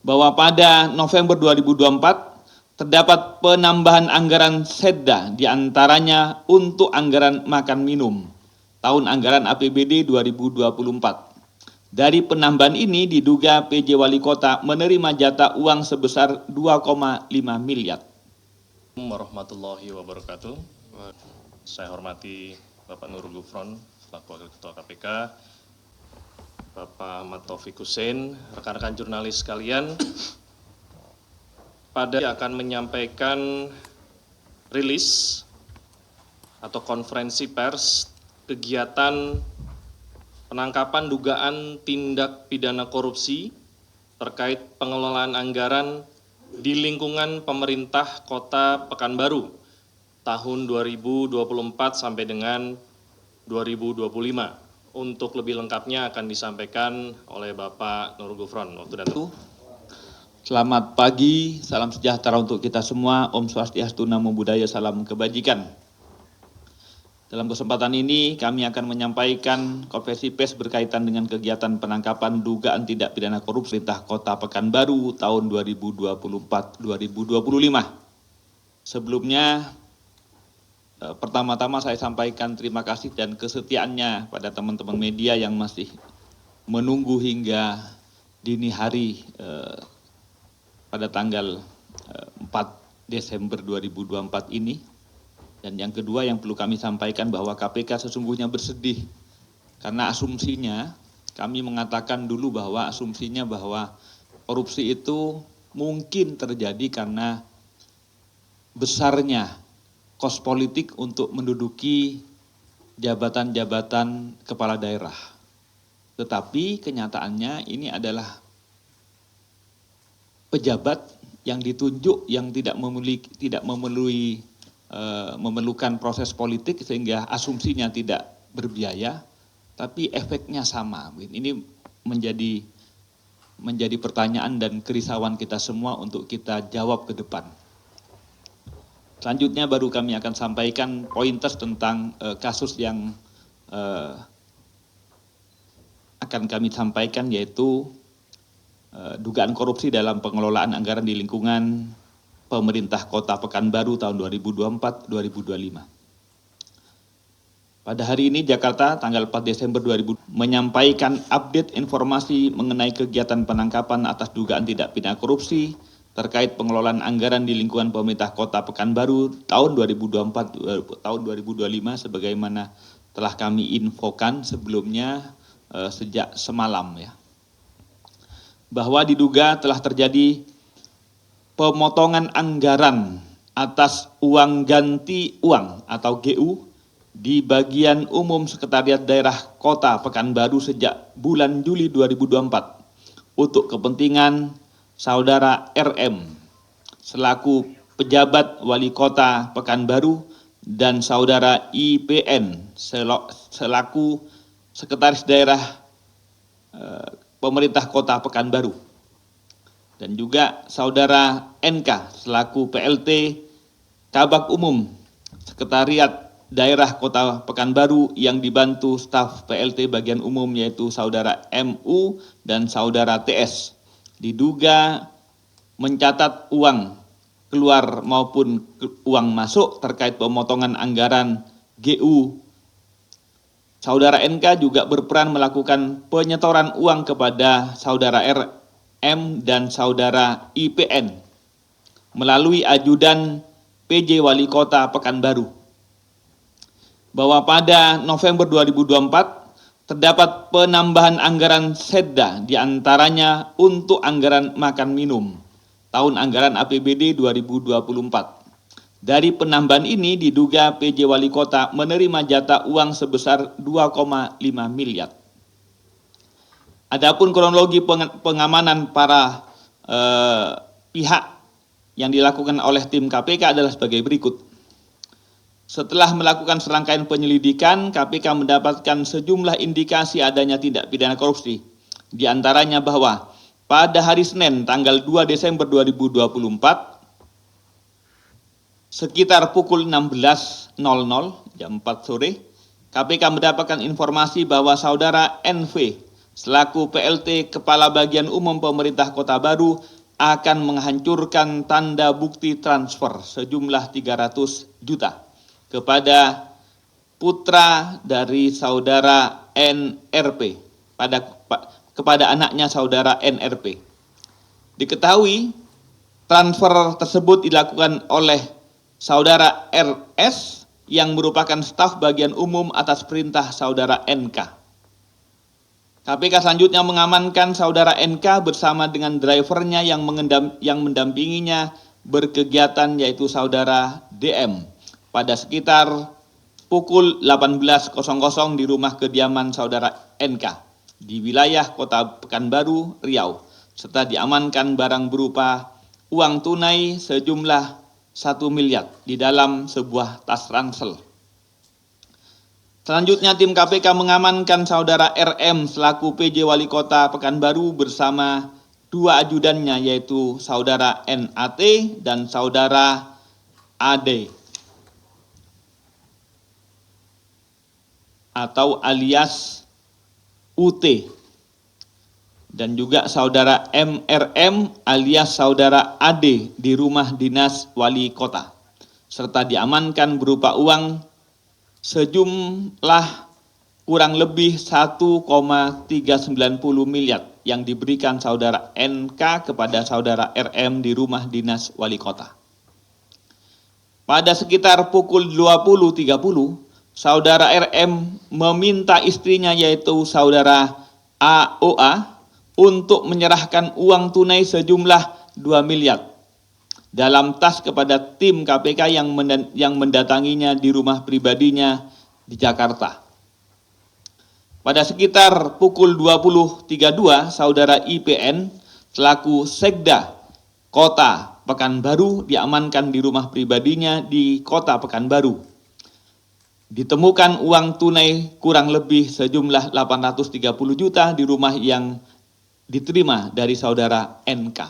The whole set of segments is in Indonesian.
bahwa pada November 2024 terdapat penambahan anggaran Setda diantaranya untuk anggaran makan minum tahun anggaran APBD 2024. Dari penambahan ini diduga PJ Wali Kota menerima jatah uang sebesar 2,5 miliar. Warahmatullahi wabarakatuh. Saya hormati Bapak Nurul Gufron selaku Wakil Ketua KPK, Bapak Ahmad Taufik Hussein, rekan-rekan jurnalis sekalian. Pada akan menyampaikan rilis atau konferensi pers kegiatan penangkapan dugaan tindak pidana korupsi terkait pengelolaan anggaran di lingkungan pemerintah Kota Pekanbaru tahun 2024 sampai dengan 2025. Untuk lebih lengkapnya akan disampaikan oleh Bapak Nurul Gufron. Waktu dan tempat. Selamat pagi, salam sejahtera untuk kita semua. Om Swastiastu, Namo Buddhaya, salam kebajikan. Dalam kesempatan ini kami akan menyampaikan konferensi pers berkaitan dengan kegiatan penangkapan dugaan tindak pidana korupsi pemerintah Kota Pekanbaru tahun 2024-2025. Sebelumnya, pertama-tama saya sampaikan terima kasih dan kesetiaannya pada teman-teman media yang masih menunggu hingga dini hari pada tanggal 4 Desember 2024 ini. Dan yang kedua yang perlu kami sampaikan bahwa KPK sesungguhnya bersedih karena asumsinya, kami mengatakan dulu bahwa asumsinya bahwa korupsi itu mungkin terjadi karena besarnya kos politik untuk menduduki jabatan-jabatan kepala daerah. Tetapi kenyataannya ini adalah pejabat yang ditunjuk yang memerlukan proses politik sehingga asumsinya tidak berbiaya, tapi efeknya sama. Ini menjadi pertanyaan dan kerisauan kita semua untuk kita jawab ke depan. Selanjutnya baru kami akan sampaikan pointers tentang kasus yang akan kami sampaikan, yaitu dugaan korupsi dalam pengelolaan anggaran di lingkungan pemerintah Kota Pekanbaru tahun 2024-2025. Pada hari ini Jakarta tanggal 4 Desember 2000 menyampaikan update informasi mengenai kegiatan penangkapan atas dugaan tindak pidana korupsi terkait pengelolaan anggaran di lingkungan pemerintah Kota Pekanbaru tahun 2024 tahun 2025 sebagaimana telah kami infokan sebelumnya sejak semalam ya. Bahwa diduga telah terjadi pemotongan anggaran atas uang ganti uang atau GU di bagian umum Sekretariat Daerah Kota Pekanbaru sejak bulan Juli 2024 untuk kepentingan Saudara RM selaku pejabat Wali Kota Pekanbaru dan Saudara IPN selaku Sekretaris Daerah Pemerintah Kota Pekanbaru. Dan juga Saudara NK selaku PLT Kabak Umum Sekretariat Daerah Kota Pekanbaru yang dibantu staf PLT bagian umum yaitu Saudara MU dan Saudara TS. Diduga mencatat uang keluar maupun uang masuk terkait pemotongan anggaran GU. Saudara NK juga berperan melakukan penyetoran uang kepada Saudara RM dan Saudara IPN melalui ajudan PJ Wali Kota Pekanbaru. Bahwa pada November 2024 terdapat penambahan anggaran Setda diantaranya untuk anggaran makan minum tahun anggaran APBD 2024. Dari penambahan ini diduga PJ Wali Kota menerima jatah uang sebesar 2,5 miliar. Adapun kronologi pengamanan para pihak yang dilakukan oleh tim KPK adalah sebagai berikut. Setelah melakukan serangkaian penyelidikan, KPK mendapatkan sejumlah indikasi adanya tindak pidana korupsi. Di antaranya bahwa pada hari Senin tanggal 2 Desember 2024, sekitar pukul 16.00 jam 4 sore, KPK mendapatkan informasi bahwa Saudara NV selaku PLT Kepala Bagian Umum Pemerintah Kota Baru akan menghancurkan tanda bukti transfer sejumlah 300 juta kepada putra dari saudara NRP kepada anaknya saudara NRP. Diketahui transfer tersebut dilakukan oleh saudara RS yang merupakan staf bagian umum atas perintah saudara NK. KPK selanjutnya mengamankan saudara NK bersama dengan drivernya yang mendampinginya berkegiatan, yaitu saudara DM, pada sekitar pukul 18.00 di rumah kediaman saudara NK di wilayah Kota Pekanbaru, Riau, serta diamankan barang berupa uang tunai sejumlah 1 miliar di dalam sebuah tas ransel. Selanjutnya tim KPK mengamankan saudara RM selaku PJ Wali Kota Pekanbaru bersama 2 ajudannya, yaitu saudara NAT dan saudara AD atau alias UT, dan juga saudara MRM alias saudara AD di rumah dinas wali kota, serta diamankan berupa uang sejumlah kurang lebih 1,390 miliar yang diberikan saudara NK kepada saudara RM di rumah dinas wali kota. Pada sekitar pukul 20.30, saudara RM meminta istrinya, yaitu saudara AOA, untuk menyerahkan uang tunai sejumlah 2 miliar dalam tas kepada tim KPK yang mendatanginya di rumah pribadinya di Jakarta. Pada sekitar pukul 20.32, saudara IPN selaku Sekda Kota Pekanbaru diamankan di rumah pribadinya di Kota Pekanbaru. Ditemukan uang tunai kurang lebih sejumlah 830 juta di rumah yang diterima dari saudara NK.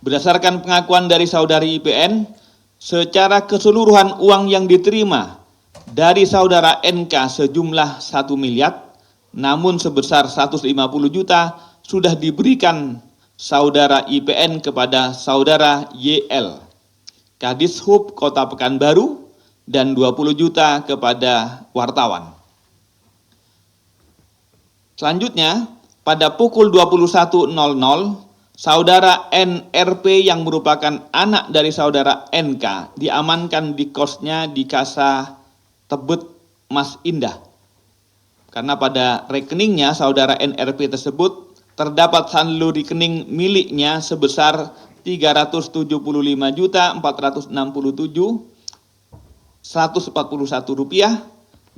Berdasarkan pengakuan dari saudari IPN, secara keseluruhan uang yang diterima dari saudara NK sejumlah 1 miliar, namun sebesar 150 juta sudah diberikan saudara IPN kepada saudara YL, Kadishub Kota Pekanbaru, dan 20 juta kepada wartawan. Selanjutnya, pada pukul 21.00, saudara NRP yang merupakan anak dari saudara NK diamankan di kosnya di Casa Tebet Mas Indah. Karena pada rekeningnya saudara NRP tersebut terdapat saldo rekening miliknya sebesar 375.467.141 rupiah,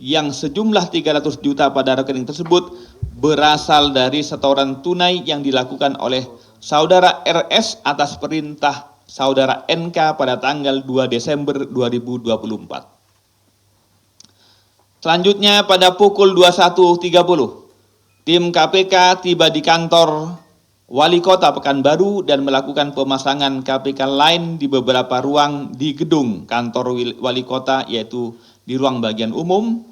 yang sejumlah 300 juta pada rekening tersebut berasal dari setoran tunai yang dilakukan oleh saudara RS atas perintah saudara NK pada tanggal 2 Desember 2024. Selanjutnya pada pukul 21.30, tim KPK tiba di kantor Wali Kota Pekanbaru dan melakukan pemasangan KPK lain di beberapa ruang di gedung kantor Wali Kota, yaitu di ruang bagian umum,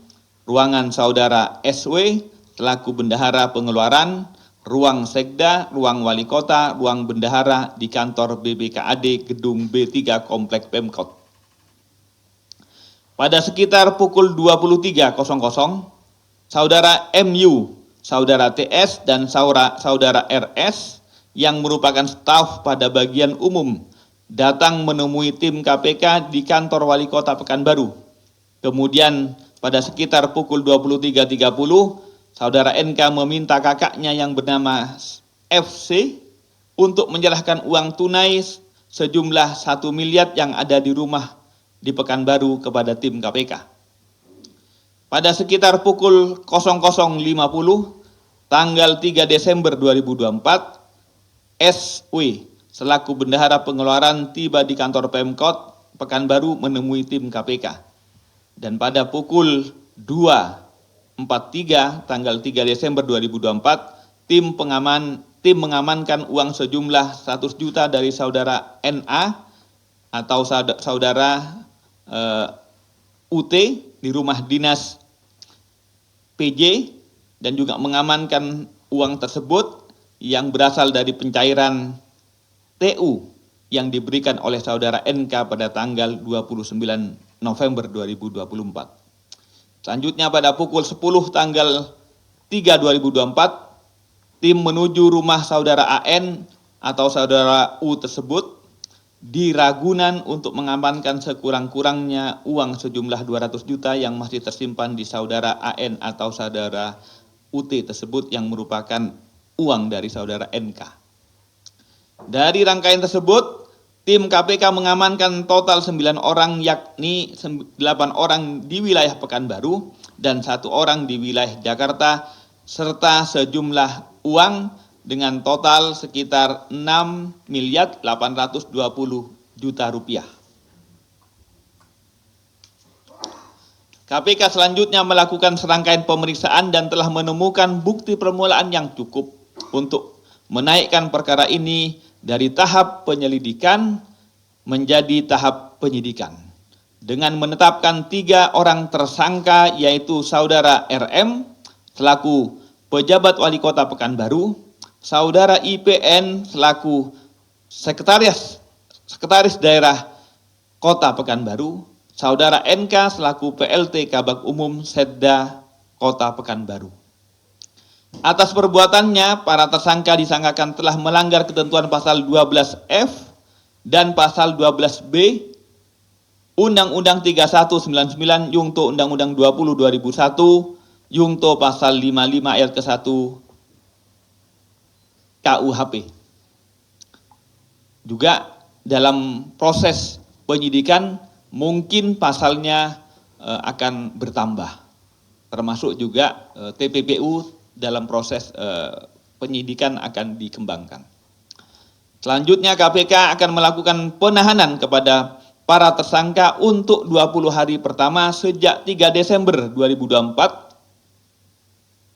ruangan saudara SW selaku bendahara pengeluaran, ruang Sekda, ruang Wali Kota, ruang bendahara di kantor BBKAD Gedung B3 Komplek Pemkot. Pada sekitar pukul 23.00, saudara MU, saudara TS, dan saudara RS yang merupakan staf pada bagian umum datang menemui tim KPK di kantor Wali Kota Pekanbaru. Kemudian pada sekitar pukul 23.30, saudara NK meminta kakaknya yang bernama FC untuk menyerahkan uang tunai sejumlah 1 miliar yang ada di rumah di Pekanbaru kepada tim KPK. Pada sekitar pukul 00.50, tanggal 3 Desember 2024, SW selaku bendahara pengeluaran tiba di kantor Pemkot Pekanbaru menemui tim KPK. Dan pada pukul 2.43 tanggal 3 Desember 2024, tim mengamankan uang sejumlah 100 juta dari saudara NA atau saudara UT di rumah dinas PJ, dan juga mengamankan uang tersebut yang berasal dari pencairan TU yang diberikan oleh saudara NK pada tanggal 29 November 2024. Selanjutnya pada pukul 10 tanggal 3 2024, tim menuju rumah saudara AN atau saudara U tersebut di Ragunan untuk mengamankan sekurang-kurangnya uang sejumlah 200 juta yang masih tersimpan di saudara AN atau saudara UT tersebut yang merupakan uang dari saudara NK. Dari rangkaian tersebut, tim KPK mengamankan total 9 orang, yakni 8 orang di wilayah Pekanbaru dan 1 orang di wilayah Jakarta, serta sejumlah uang dengan total sekitar 6.820 juta rupiah. KPK selanjutnya melakukan serangkaian pemeriksaan dan telah menemukan bukti permulaan yang cukup untuk menaikkan perkara ini dari tahap penyelidikan menjadi tahap penyidikan dengan menetapkan 3 orang tersangka, yaitu saudara RM selaku pejabat wali kota Pekanbaru, saudara IPN selaku sekretaris daerah kota Pekanbaru, saudara NK selaku PLT Kabag Umum Setda kota Pekanbaru. Atas perbuatannya, para tersangka disangkakan telah melanggar ketentuan pasal 12F dan pasal 12B Undang-Undang 3199 Yungto Undang-Undang 20 2001 Yungto pasal 55 ayat ke-1 KUHP. Juga dalam proses penyidikan mungkin pasalnya akan bertambah, termasuk juga TPPU dalam proses penyidikan akan dikembangkan. Selanjutnya KPK akan melakukan penahanan kepada para tersangka untuk 20 hari pertama sejak 3 Desember 2024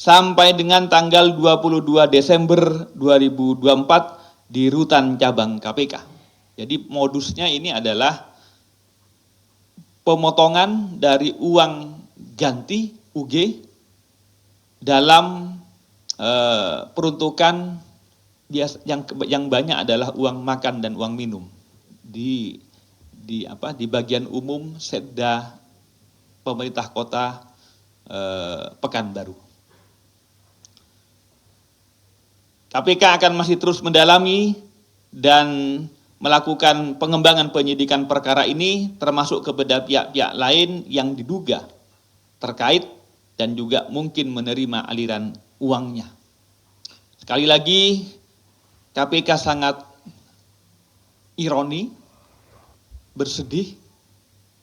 sampai dengan tanggal 22 Desember 2024 di Rutan Cabang KPK. Jadi modusnya ini adalah pemotongan dari uang ganti UG dalam peruntukan yang banyak adalah uang makan dan uang minum di bagian umum Setda pemerintah kota Pekanbaru. KPK akan masih terus mendalami dan melakukan pengembangan penyidikan perkara ini, termasuk kepada pihak-pihak lain yang diduga terkait dan juga mungkin menerima aliran uangnya. Sekali lagi, KPK sangat ironi, bersedih,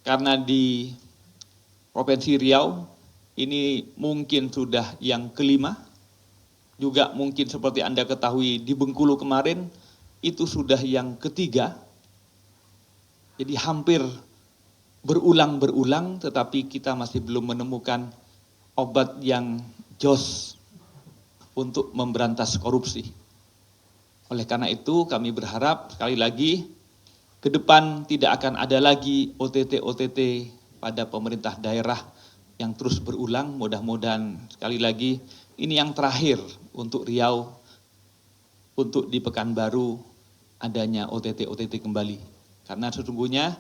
karena di Provinsi Riau ini mungkin sudah yang kelima. Juga mungkin seperti Anda ketahui di Bengkulu kemarin itu sudah yang ketiga. Jadi hampir berulang-berulang, tetapi kita masih belum menemukan obat yang jos untuk memberantas korupsi. Oleh karena itu kami berharap sekali lagi ke depan tidak akan ada lagi OTT pada pemerintah daerah yang terus berulang. Mudah-mudahan sekali lagi ini yang terakhir untuk Riau, untuk di Pekanbaru adanya OTT kembali. Karena sesungguhnya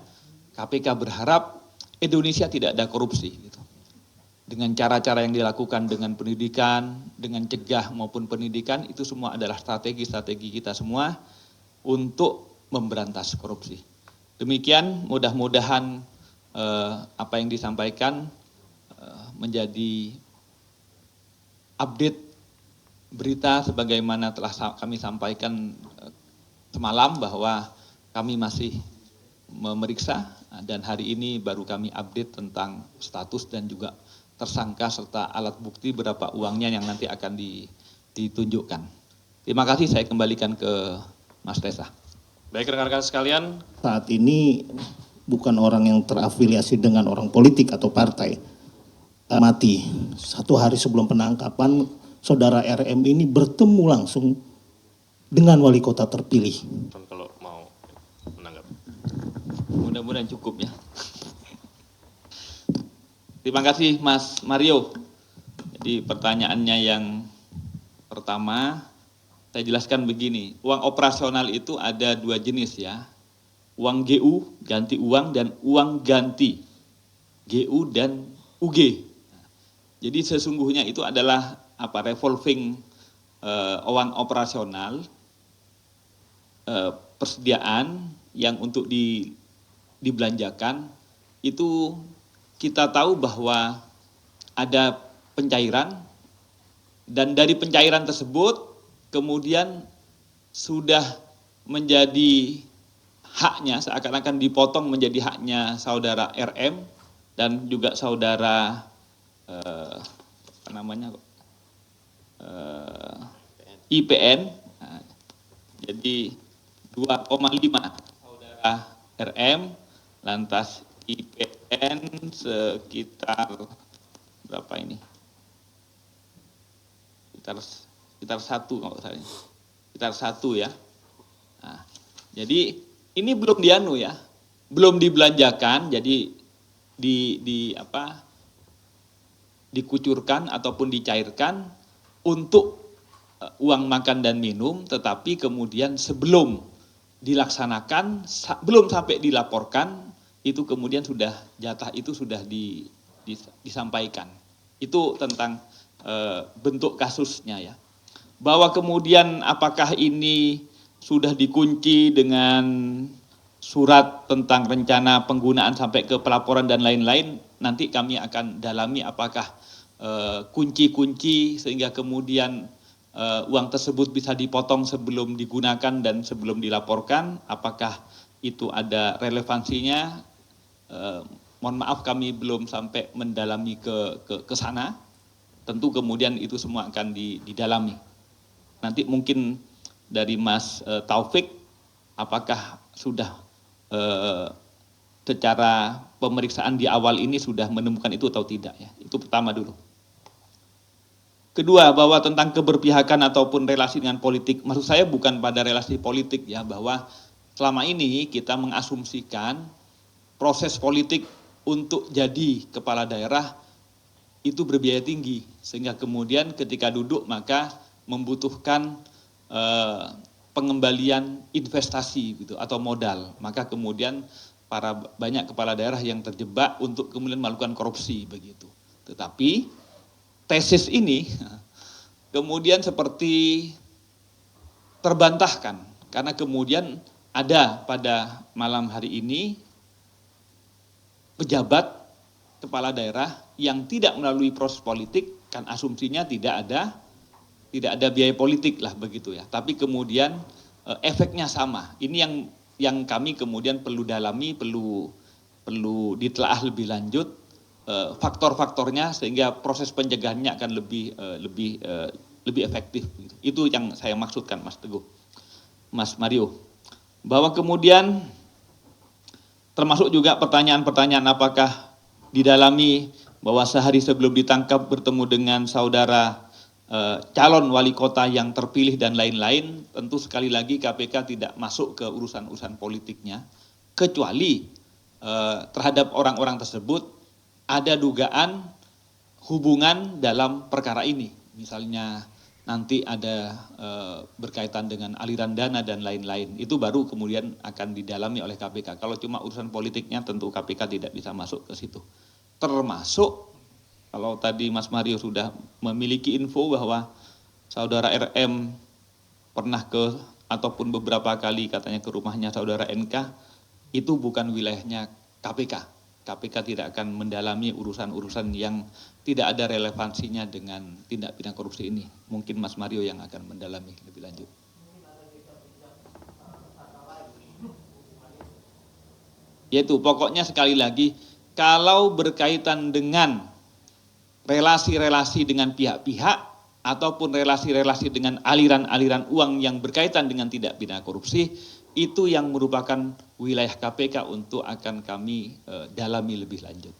KPK berharap Indonesia tidak ada korupsi. Gitu. Dengan cara-cara yang dilakukan dengan pendidikan, dengan cegah maupun pendidikan, itu semua adalah strategi-strategi kita semua untuk memberantas korupsi. Demikian, mudah-mudahan apa yang disampaikan menjadi update berita sebagaimana telah kami sampaikan semalam bahwa kami masih memeriksa dan hari ini baru kami update tentang status dan juga tersangka serta alat bukti berapa uangnya yang nanti akan ditunjukkan. Terima kasih, saya kembalikan ke Mas Tesa. Baik rekan-rekan sekalian, Saat ini bukan orang yang terafiliasi dengan orang politik atau partai. Mati 1 hari sebelum penangkapan, saudara RM ini bertemu langsung dengan wali kota terpilih. kalau mau menanggapi. Mudah-mudahan cukup ya. Terima kasih Mas Mario. Jadi pertanyaannya yang pertama Saya jelaskan begini, uang operasional itu ada dua jenis ya, uang GU, ganti uang, dan uang ganti, GU dan UG. Jadi sesungguhnya itu adalah revolving uang operasional, persediaan yang untuk dibelanjakan. Itu kita tahu bahwa ada pencairan, dan dari pencairan tersebut kemudian sudah menjadi haknya, seakan-akan dipotong menjadi haknya saudara RM dan juga saudara IPN. Nah, jadi 2,5 saudara RM, lantas IPN sekitar berapa ini? Sekitar 1 kalau saya, sekitar 1 ya. Nah, jadi ini belum belum dibelanjakan, jadi dikucurkan ataupun dicairkan untuk uang makan dan minum, tetapi kemudian sebelum dilaksanakan, belum sampai dilaporkan, itu kemudian sudah jatah itu sudah disampaikan. Itu tentang bentuk kasusnya ya. Bahwa kemudian apakah ini sudah dikunci dengan surat tentang rencana penggunaan sampai ke pelaporan dan lain-lain, nanti kami akan dalami apakah kunci-kunci sehingga kemudian uang tersebut bisa dipotong sebelum digunakan dan sebelum dilaporkan, apakah itu ada relevansinya. Mohon maaf kami belum sampai mendalami ke sana. Tentu kemudian itu semua akan didalami. Nanti mungkin dari Mas Taufik, apakah sudah secara pemeriksaan di awal ini sudah menemukan itu atau tidak ya. Itu pertama dulu. Kedua, bahwa tentang keberpihakan ataupun relasi dengan politik, maksud saya bukan pada relasi politik ya, bahwa selama ini kita mengasumsikan proses politik untuk jadi kepala daerah itu berbiaya tinggi, sehingga kemudian ketika duduk maka membutuhkan pengembalian investasi gitu atau modal, maka kemudian banyak kepala daerah yang terjebak untuk kemudian melakukan korupsi begitu. Tetapi tesis ini kemudian seperti terbantahkan karena kemudian ada pada malam hari ini pejabat kepala daerah yang tidak melalui proses politik, kan asumsinya tidak ada biaya politik lah begitu ya. Tapi kemudian efeknya sama. Ini yang kami kemudian perlu dalami, perlu ditelaah lebih lanjut faktor-faktornya sehingga proses pencegahannya akan lebih efektif. Itu yang saya maksudkan, Mas Teguh, Mas Mario. Bahwa kemudian termasuk juga pertanyaan-pertanyaan apakah didalami bahwa sehari sebelum ditangkap bertemu dengan saudara calon wali kota yang terpilih dan lain-lain. Tentu sekali lagi KPK tidak masuk ke urusan-urusan politiknya, kecuali terhadap orang-orang tersebut ada dugaan hubungan dalam perkara ini. Misalnya nanti ada berkaitan dengan aliran dana dan lain-lain. Itu baru kemudian akan didalami oleh KPK. Kalau cuma urusan politiknya tentu KPK tidak bisa masuk ke situ. Termasuk kalau tadi Mas Mario sudah memiliki info bahwa saudara RM pernah ataupun beberapa kali katanya ke rumahnya saudara NK, itu bukan wilayahnya KPK. KPK tidak akan mendalami urusan-urusan yang tidak ada relevansinya dengan tindak pidana korupsi ini. Mungkin Mas Mario yang akan mendalami lebih lanjut. Yaitu pokoknya sekali lagi, kalau berkaitan dengan relasi-relasi dengan pihak-pihak ataupun relasi-relasi dengan aliran-aliran uang yang berkaitan dengan tindak pidana korupsi, itu yang merupakan wilayah KPK untuk akan kami dalami lebih lanjut.